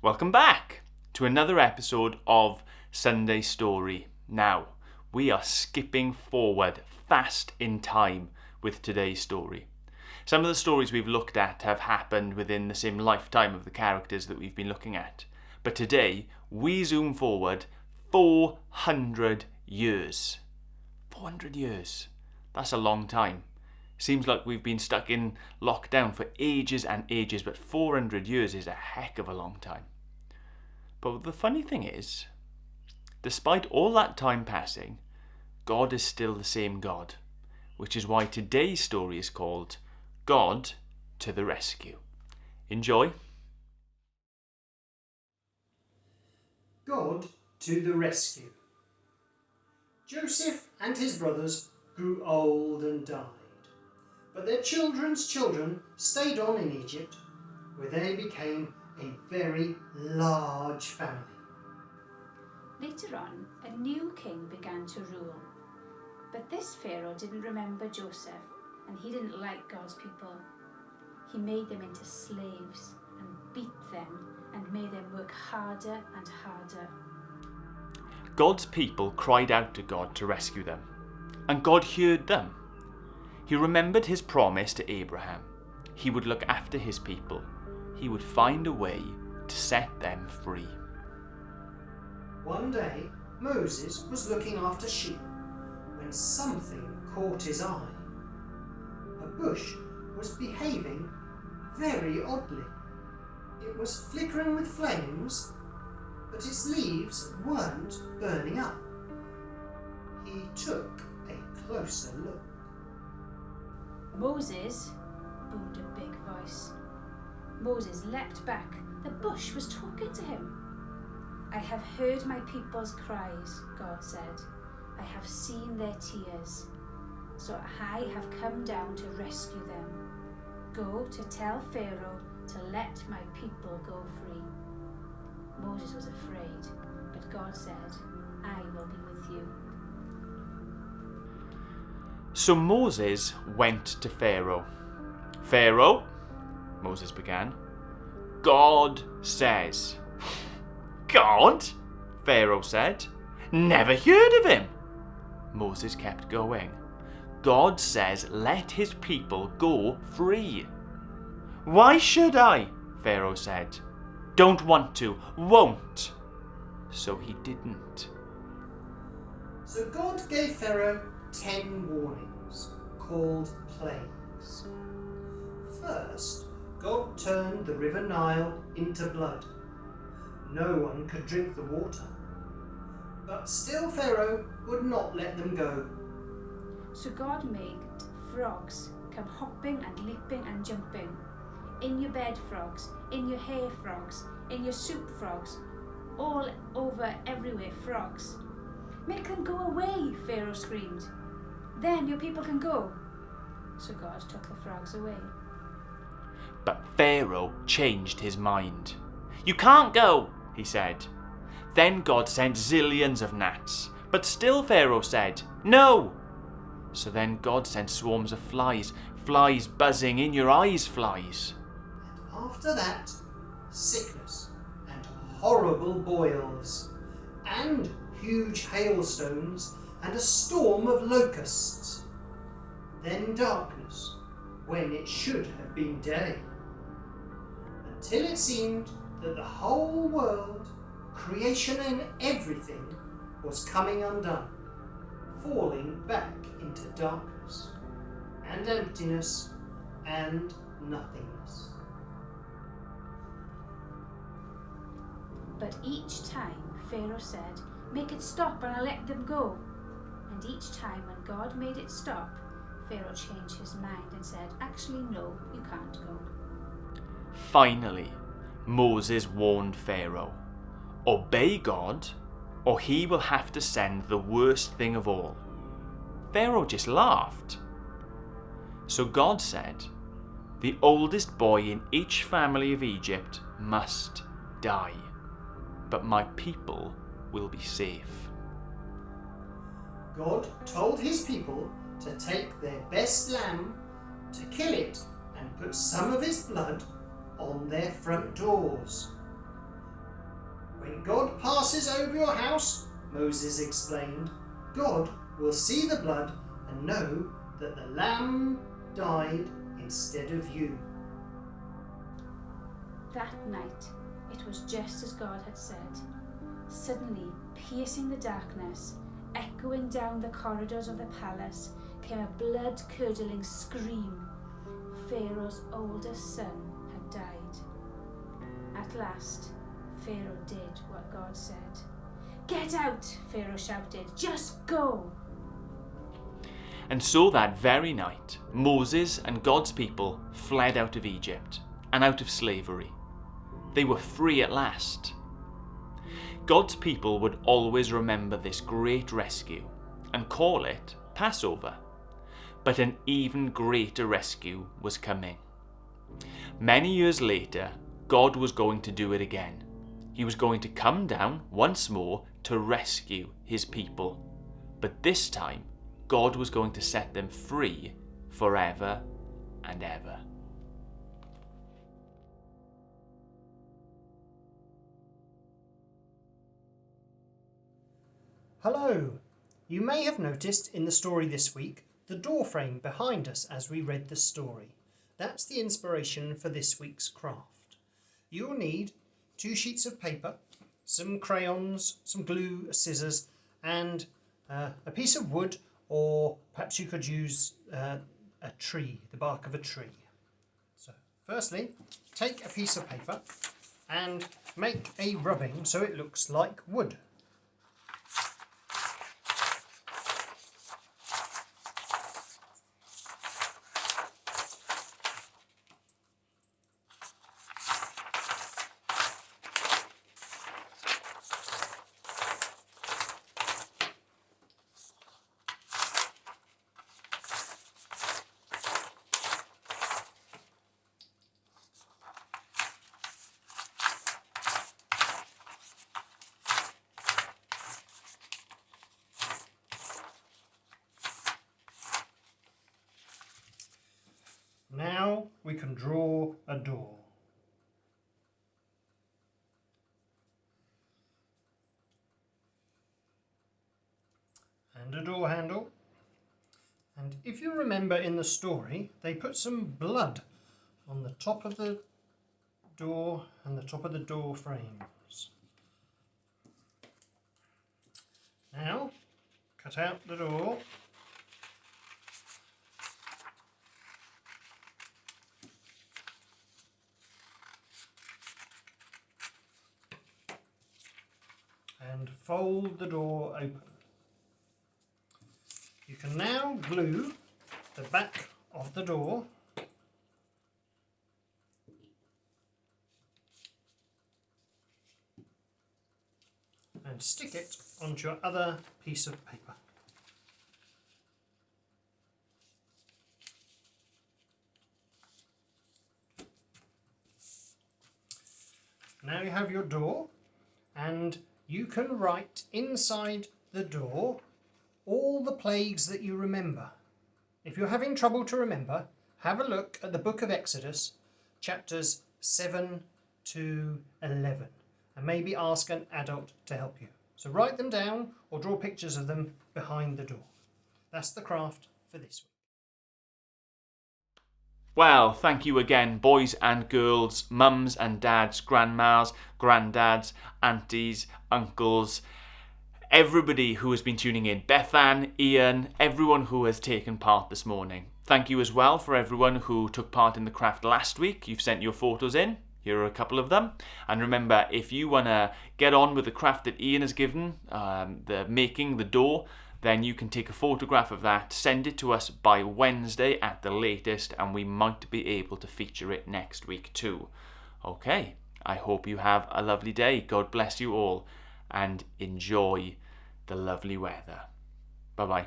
Welcome back to another episode of Sunday Story. Now, we are skipping forward fast in time with today's story. Some of the stories we've looked at have happened within the same lifetime of the characters that we've been looking at. But today, we zoom forward 400 years. 400 years. That's a long time. Seems like we've been stuck in lockdown for ages and ages, but 400 years is a heck of a long time. But the funny thing is, despite all that time passing, God is still the same God, which is why today's story is called God to the Rescue. Enjoy. God to the rescue. Joseph and his brothers grew old and died, but their children's children stayed on in Egypt, where they became a very large family. Later on, a new king began to rule. But this Pharaoh didn't remember Joseph, and he didn't like God's people. He made them into slaves and beat them and made them work harder and harder. God's people cried out to God to rescue them, and God heard them. He remembered his promise to Abraham. He would look after his people. He would find a way to set them free. One day, Moses was looking after sheep when something caught his eye. A bush was behaving very oddly. It was flickering with flames, but its leaves weren't burning up. He took a closer look. Moses, boomed a big voice. Moses leapt back. The bush was talking to him. I have heard my people's cries, God said. I have seen their tears. So I have come down to rescue them. Go to tell Pharaoh to let my people go free. Moses was afraid, but God said, I will be with you. So Moses went to Pharaoh. Pharaoh, Moses began, God says. God? Pharaoh said. Never heard of him. Moses kept going. God says let his people go free. Why should I? Pharaoh said. Don't want to, won't. So he didn't. So God gave Pharaoh 10 warnings, called plagues. First, God turned the river Nile into blood. No one could drink the water. But still Pharaoh would not let them go. So God made frogs come hopping and leaping and jumping. In your bed frogs, in your hair frogs, in your soup frogs, all over everywhere frogs. Make them go away, Pharaoh screamed. Then your people can go. So God took the frogs away. But Pharaoh changed his mind. You can't go, he said. Then God sent zillions of gnats, but still Pharaoh said, no. So then God sent swarms of flies, flies buzzing in your eyes, flies. And after that, sickness and horrible boils, and huge hailstones and a storm of locusts. Then darkness, when it should have been day. Until it seemed that the whole world, creation and everything, was coming undone, falling back into darkness and emptiness and nothingness. But each time Pharaoh said, make it stop and I'll let them go. And each time when God made it stop, Pharaoh changed his mind and said, actually no, you can't go. Finally, Moses warned Pharaoh, obey God or he will have to send the worst thing of all. Pharaoh just laughed. So God said, the oldest boy in each family of Egypt must die, but my people will be safe. God told his people to take their best lamb, to kill it and put some of its blood on their front doors. When God passes over your house, Moses explained, God will see the blood and know that the lamb died instead of you. That night, it was just as God had said. Suddenly, piercing the darkness, echoing down the corridors of the palace, came a blood-curdling scream. Pharaoh's oldest son had died. At last, Pharaoh did what God said. "Get out!" Pharaoh shouted. "Just go!" And so that very night, Moses and God's people fled out of Egypt and out of slavery. They were free at last. God's people would always remember this great rescue and call it Passover. But an even greater rescue was coming. Many years later, God was going to do it again. He was going to come down once more to rescue his people. But this time, God was going to set them free forever and ever. Hello! You may have noticed in the story this week the door frame behind us as we read the story. That's the inspiration for this week's craft. You'll need 2 sheets of paper, some crayons, some glue, scissors, and a piece of wood, or perhaps you could use a tree, the bark of a tree. So firstly, take a piece of paper and make a rubbing so it looks like wood. Now we can draw a door. And a door handle. And if you remember in the story, they put some blood on the top of the door and the top of the door frames. Now, cut out the door. And fold the door open. You can now glue the back of the door and stick it onto your other piece of paper. Now you have your door, and you can write inside the door all the plagues that you remember. If you're having trouble to remember, have a look at the book of Exodus, chapters 7 to 11, and maybe ask an adult to help you. So write them down or draw pictures of them behind the door. That's the craft for this week. Well, thank you again, boys and girls, mums and dads, grandmas, granddads, aunties, uncles, everybody who has been tuning in, Bethan, Ian, everyone who has taken part this morning. Thank you as well for everyone who took part in the craft last week. You've sent your photos in. Here are a couple of them. And remember, if you want to get on with the craft that Ian has given, the making the door, then you can take a photograph of that, send it to us by Wednesday at the latest, and we might be able to feature it next week too. Okay, I hope you have a lovely day. God bless you all, and enjoy the lovely weather. Bye-bye.